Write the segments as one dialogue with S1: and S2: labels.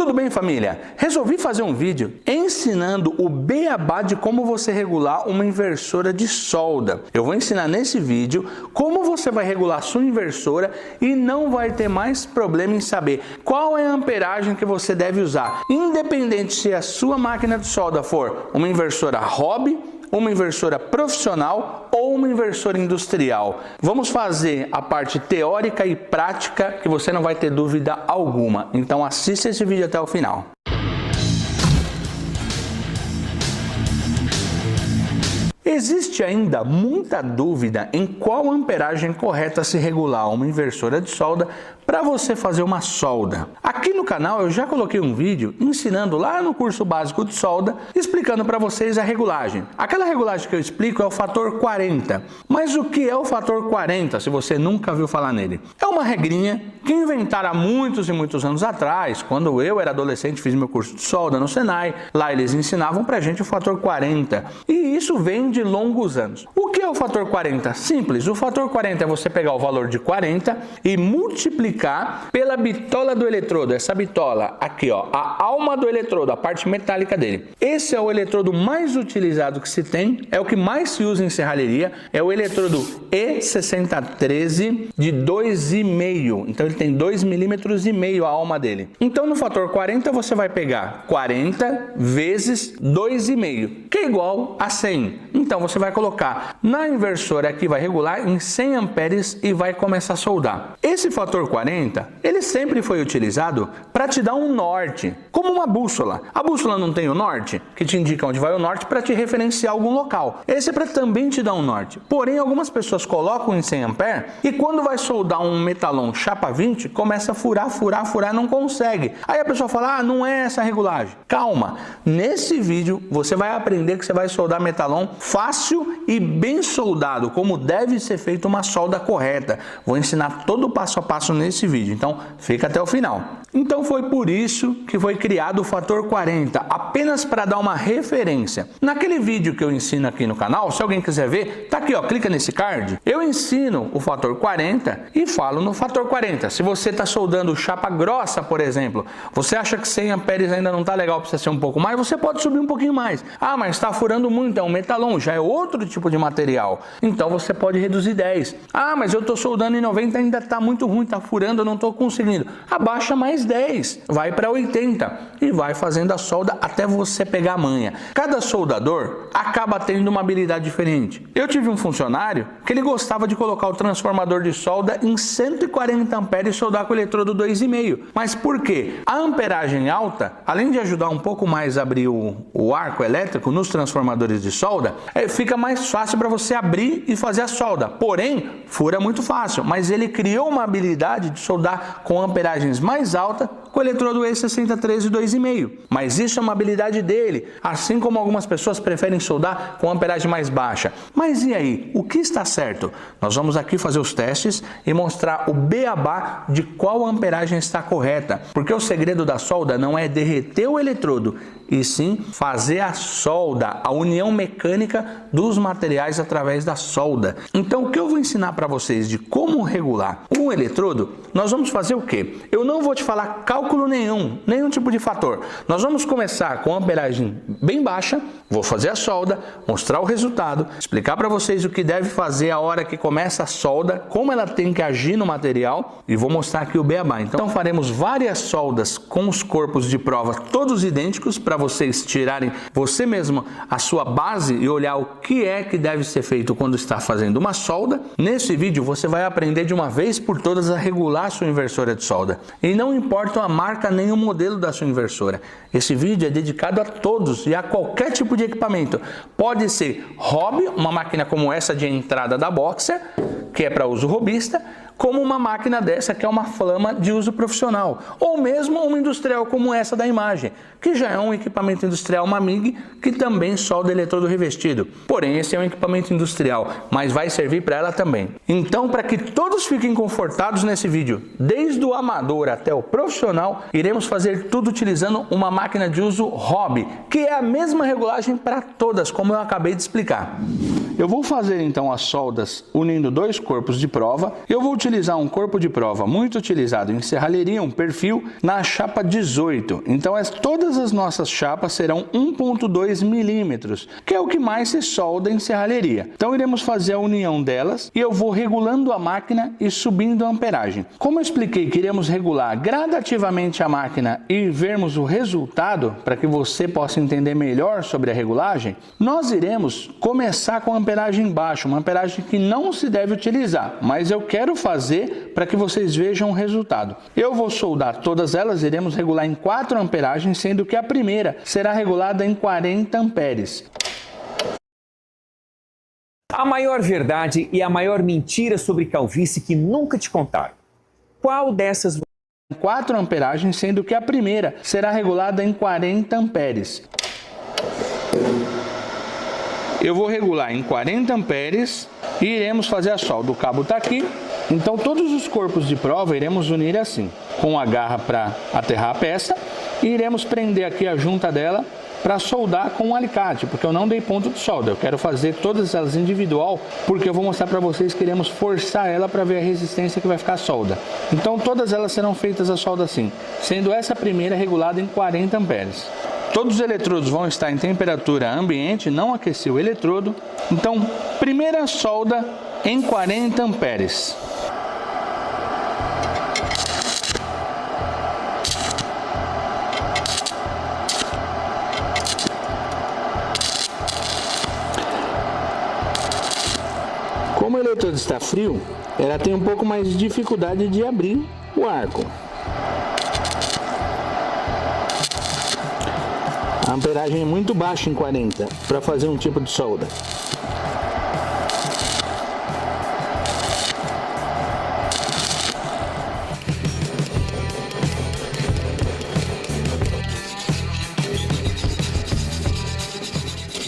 S1: Tudo bem, família? Resolvi fazer um vídeo ensinando o beabá de como você regular uma inversora de solda. Eu vou ensinar nesse vídeo como você vai regular a sua inversora e não vai ter mais problema em saber qual é a amperagem que você deve usar, independente se a sua máquina de solda for uma inversora hobby, uma inversora profissional ou uma inversora industrial. Vamos fazer a parte teórica e prática que você não vai ter dúvida alguma. Então assista esse vídeo até o final. Existe ainda muita dúvida em qual amperagem correta se regular uma inversora de solda para você fazer uma solda. Aqui no canal eu já coloquei um vídeo ensinando lá no curso básico de solda, explicando para vocês a regulagem. Aquela regulagem que eu explico é o fator 40. Mas o que é o fator 40, se você nunca viu falar nele? É uma regrinha que inventaram há muitos e muitos anos atrás, quando eu era adolescente, fiz meu curso de solda no Senai. Lá eles ensinavam pra gente o fator 40. E isso vem de longos anos. O que é o fator 40? Simples. O fator 40 é você pegar o valor de 40 e multiplicar pela bitola do eletrodo. Essa bitola aqui, ó, a alma do eletrodo, a parte metálica dele. Esse é o eletrodo mais utilizado que se tem, é o que mais se usa em serralheria, é o eletrodo E6013 de 2,5. Então ele tem 2,5 milímetros a alma dele. Então no fator 40 você vai pegar 40 vezes 2,5, que é igual a 100. Então você vai colocar na inversora aqui, vai regular em 100 amperes e vai começar a soldar. Esse fator 40, ele sempre foi utilizado para te dar um norte, como uma bússola. A bússola não tem o norte, que te indica onde vai o norte para te referenciar algum local. Esse é para também te dar um norte. Porém, algumas pessoas colocam em 100 amperes e quando vai soldar um metalon chapa 20, começa a furar, não consegue. Aí a pessoa fala, não é essa a regulagem. Calma, nesse vídeo você vai aprender que você vai soldar metalon fácil e bem soldado, como deve ser feita uma solda correta. Vou ensinar todo o passo a passo nesse vídeo, então fica até o final. Então foi por isso que foi criado o fator 40, apenas para dar uma referência. Naquele vídeo que eu ensino aqui no canal, se alguém quiser ver, tá aqui, ó, clica nesse card. Eu ensino o fator 40 e falo no fator 40. Se você está soldando chapa grossa, por exemplo, você acha que 100 amperes ainda não está legal, precisa ser um pouco mais, você pode subir um pouquinho mais. Ah, mas está furando muito, é um metalon, já é outro tipo de material. Então você pode reduzir 10. Ah, mas eu estou soldando em 90, ainda está muito ruim, está furando, eu não estou conseguindo. Abaixa mais 10, vai para 80 e vai fazendo a solda até você pegar a manha. Cada soldador acaba tendo uma habilidade diferente. Eu tive um funcionário que ele gostava de colocar o transformador de solda em 140 amperes e soldar com o eletrodo 2,5. Mas por quê? A amperagem alta, além de ajudar um pouco mais a abrir o arco elétrico nos transformadores de solda, fica mais fácil para você abrir e fazer a solda. Porém, fura muito fácil, mas ele criou uma habilidade de soldar com amperagens mais altas com o eletrodo E6013 2,5. Mas isso é uma habilidade dele, assim como algumas pessoas preferem soldar com amperagem mais baixa. Mas e aí, o que está certo? Nós vamos aqui fazer os testes e mostrar o beabá de qual amperagem está correta, porque o segredo da solda não é derreter o eletrodo, e sim fazer a solda, a união mecânica dos materiais através da solda. Então o que eu vou ensinar para vocês de como regular um eletrodo, nós vamos fazer o quê? Eu não vou te falar cálculo nenhum tipo de fator. Nós vamos começar com amperagem bem baixa, vou fazer a solda, mostrar o resultado, explicar para vocês o que deve fazer a hora que começa a solda, como ela tem que agir no material e vou mostrar aqui o beabá. Então faremos várias soldas com os corpos de prova todos idênticos para vocês tirarem você mesmo a sua base e olhar o que é que deve ser feito quando está fazendo uma solda. Nesse vídeo você vai aprender de uma vez por todas a regular a sua inversora de solda. E não importa a marca nem o modelo da sua inversora. Esse vídeo é dedicado a todos e a qualquer tipo de equipamento. Pode ser hobby, uma máquina como essa de entrada da Boxer, que é para uso robista, como uma máquina dessa que é uma flama de uso profissional, ou mesmo uma industrial como essa da imagem, que já é um equipamento industrial, uma MIG, que também solda eletrodo revestido. Porém, esse é um equipamento industrial, mas vai servir para ela também. Então, para que todos fiquem confortados nesse vídeo, desde o amador até o profissional, iremos fazer tudo utilizando uma máquina de uso hobby, que é a mesma regulagem para todas, como eu acabei de explicar. Eu vou fazer então as soldas unindo dois corpos de prova. Eu vou utilizar um corpo de prova muito utilizado em serralheria, um perfil, na chapa 18. Então todas as nossas chapas serão 1,2 milímetros, que é o que mais se solda em serralheria. Então iremos fazer a união delas e eu vou regulando a máquina e subindo a amperagem. Como eu expliquei que iremos regular gradativamente a máquina e vermos o resultado, para que você possa entender melhor sobre a regulagem, nós iremos começar com a amperagem baixa, uma amperagem que não se deve utilizar, mas eu quero fazer para que vocês vejam o resultado. Eu vou soldar todas elas, iremos regular em 4 amperagens, sendo que a primeira será regulada em 40 amperes.
S2: A maior verdade e a maior mentira sobre calvície que nunca te contaram. Qual dessas?
S1: 4 amperagens, sendo que a primeira será regulada em 40 amperes. Eu vou regular em 40 amperes e iremos fazer a solda. O cabo está aqui. Então todos os corpos de prova iremos unir assim, com a garra para aterrar a peça, e iremos prender aqui a junta dela para soldar com um alicate, porque eu não dei ponto de solda. Eu quero fazer todas elas individual, porque eu vou mostrar para vocês que iremos forçar ela para ver a resistência que vai ficar a solda. Então todas elas serão feitas a solda assim, sendo essa primeira regulada em 40 amperes. Todos os eletrodos vão estar em temperatura ambiente, não aquecer o eletrodo. Então, primeira solda em 40 amperes. Como o eletrodo está frio, ela tem um pouco mais de dificuldade de abrir o arco. A amperagem é muito baixa em 40 para fazer um tipo de solda.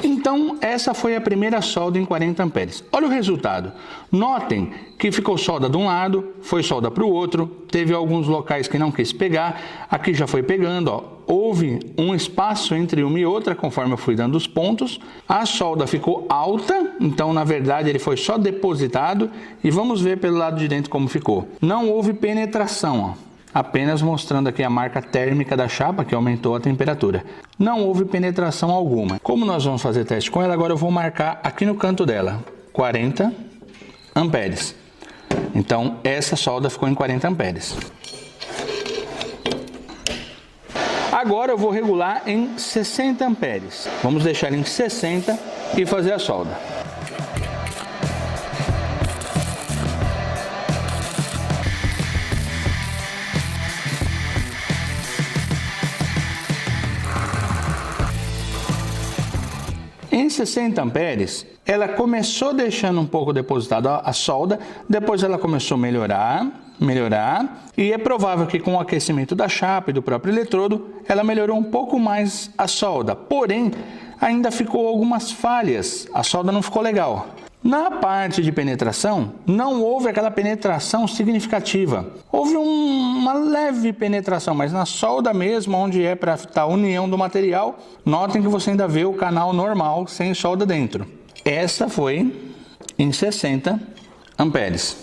S1: Então, essa foi a primeira solda em 40 amperes. Olha o resultado. Notem que ficou solda de um lado, foi solda para o outro, teve alguns locais que não quis pegar, aqui já foi pegando, ó. Houve um espaço entre uma e outra conforme eu fui dando os pontos. A solda ficou alta, então na verdade ele foi só depositado, e vamos ver pelo lado de dentro como ficou. Não houve penetração, ó. Apenas mostrando aqui a marca térmica da chapa, que aumentou a temperatura. Não houve penetração alguma. Como nós vamos fazer teste com ela, agora eu vou marcar aqui no canto dela, 40 amperes. Então, essa solda ficou em 40 amperes. Agora eu vou regular em 60 amperes. Vamos deixar em 60 e fazer a solda. Em 60 amperes, ela começou deixando um pouco depositada a solda, depois ela começou a melhorar, e é provável que com o aquecimento da chapa e do próprio eletrodo, ela melhorou um pouco mais a solda, porém, ainda ficou algumas falhas, a solda não ficou legal. Na parte de penetração, não houve aquela penetração significativa. Houve uma leve penetração, mas na solda mesmo, onde é para estar a união do material, notem que você ainda vê o canal normal, sem solda dentro. Essa foi em 60 amperes.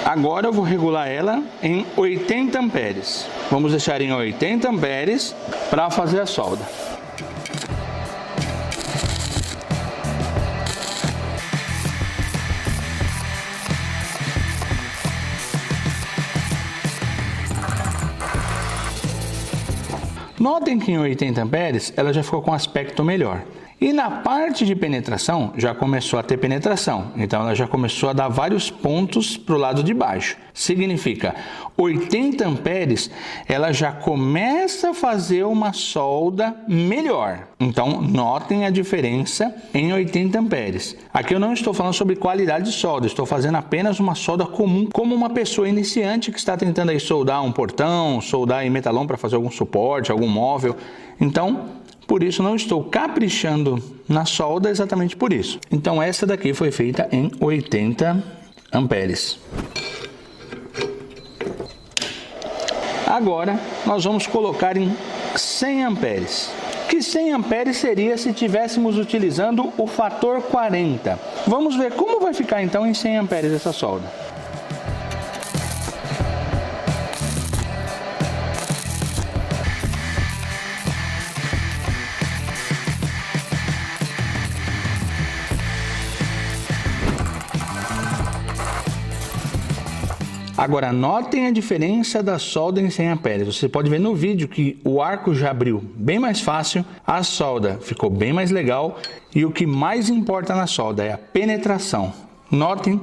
S1: Agora eu vou regular ela em 80 amperes. Vamos deixar em 80 amperes para fazer a solda. Notem que em 80 amperes ela já ficou com aspecto melhor. E na parte de penetração, já começou a ter penetração. Então ela já começou a dar vários pontos para o lado de baixo. Significa, 80 amperes, ela já começa a fazer uma solda melhor. Então notem a diferença em 80 amperes. Aqui eu não estou falando sobre qualidade de solda, estou fazendo apenas uma solda comum, como uma pessoa iniciante que está tentando aí soldar um portão, soldar em metalon para fazer algum suporte, algum móvel. Então, por isso não estou caprichando na solda exatamente por isso. Então essa daqui foi feita em 80 amperes. Agora nós vamos colocar em 100 amperes. que 100 amperes seria se estivéssemos utilizando o fator 40. Vamos ver como vai ficar então em 100 amperes essa solda. Agora, notem a diferença da solda em 100 amperes. Você pode ver no vídeo que o arco já abriu bem mais fácil, a solda ficou bem mais legal e o que mais importa na solda é a penetração. Notem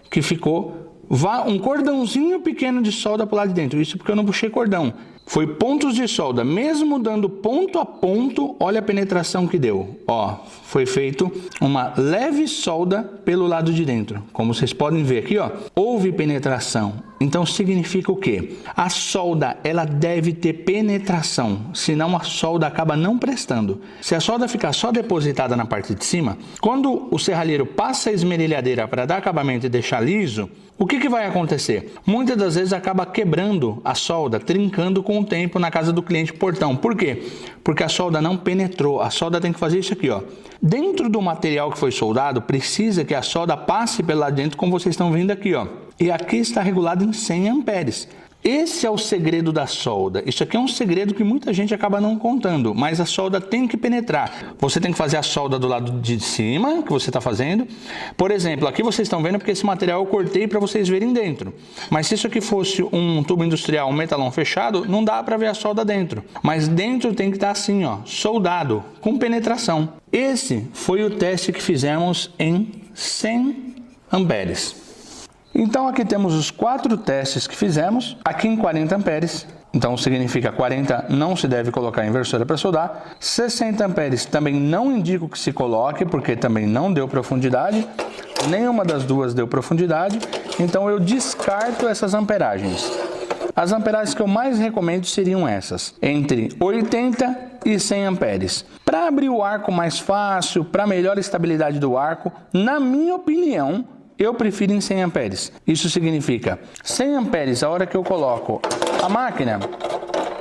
S1: que ficou um cordãozinho pequeno de solda para o lado de dentro. Isso porque eu não puxei cordão. Foi pontos de solda, mesmo dando ponto a ponto, olha a penetração que deu. Ó, foi feito uma leve solda pelo lado de dentro. Como vocês podem ver aqui, ó, houve penetração. Então significa o quê? A solda, ela deve ter penetração, senão a solda acaba não prestando. Se a solda ficar só depositada na parte de cima, quando o serralheiro passa a esmerilhadeira para dar acabamento e deixar liso, o que vai acontecer? Muitas das vezes acaba quebrando a solda, trincando com o tempo na casa do cliente portão. Por quê? Porque a solda não penetrou. A solda tem que fazer isso aqui, ó. Dentro do material que foi soldado, precisa que a solda passe pelo lado dentro, como vocês estão vendo aqui, ó. E aqui está regulado em 100 amperes. Esse é o segredo da solda. Isso aqui é um segredo que muita gente acaba não contando, mas a solda tem que penetrar. Você tem que fazer a solda do lado de cima, que você está fazendo. Por exemplo, aqui vocês estão vendo porque esse material eu cortei para vocês verem dentro. Mas se isso aqui fosse um tubo industrial, um metalão fechado, não dá para ver a solda dentro. Mas dentro tem que estar assim, ó, soldado, com penetração. Esse foi o teste que fizemos em 100 amperes. Então aqui temos os 4 testes que fizemos, aqui em 40 amperes, então significa 40 não se deve colocar inversora para soldar, 60 amperes também não indico que se coloque, porque também não deu profundidade, nenhuma das duas deu profundidade, então eu descarto essas amperagens. As amperagens que eu mais recomendo seriam essas, entre 80 e 100 amperes. Para abrir o arco mais fácil, para melhor estabilidade do arco, na minha opinião, eu prefiro em 100 amperes. Isso significa 100 amperes, a hora que eu coloco a máquina,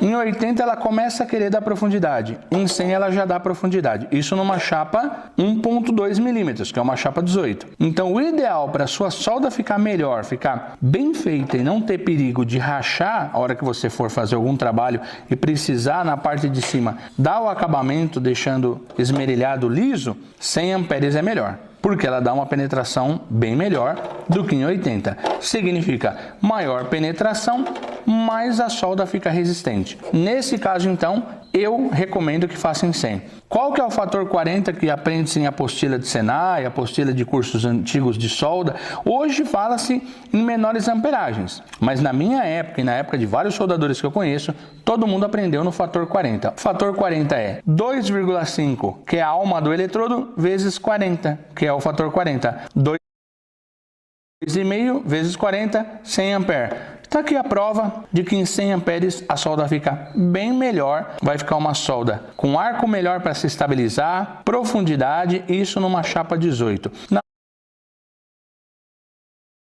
S1: em 80 ela começa a querer dar profundidade, em 100 ela já dá profundidade. Isso numa chapa 1.2 milímetros, que é uma chapa 18. Então o ideal para a sua solda ficar melhor, ficar bem feita e não ter perigo de rachar a hora que você for fazer algum trabalho e precisar na parte de cima dar o acabamento deixando esmerilhado liso, 100 amperes é melhor. Porque ela dá uma penetração bem melhor do que em 80. Significa maior penetração, mais a solda fica resistente. Nesse caso, então, eu recomendo que faça em 100. Qual que é o fator 40 que aprende-se em apostila de Senai, apostila de cursos antigos de solda? Hoje fala-se em menores amperagens, mas na minha época e na época de vários soldadores que eu conheço, todo mundo aprendeu no fator 40. O fator 40 é 2,5, que é a alma do eletrodo, vezes 40, que é o fator 40. 2,5 vezes 40, 100 amperes. Está aqui a prova de que em 100 amperes a solda fica bem melhor, vai ficar uma solda com arco melhor para se estabilizar, profundidade, isso numa chapa 18.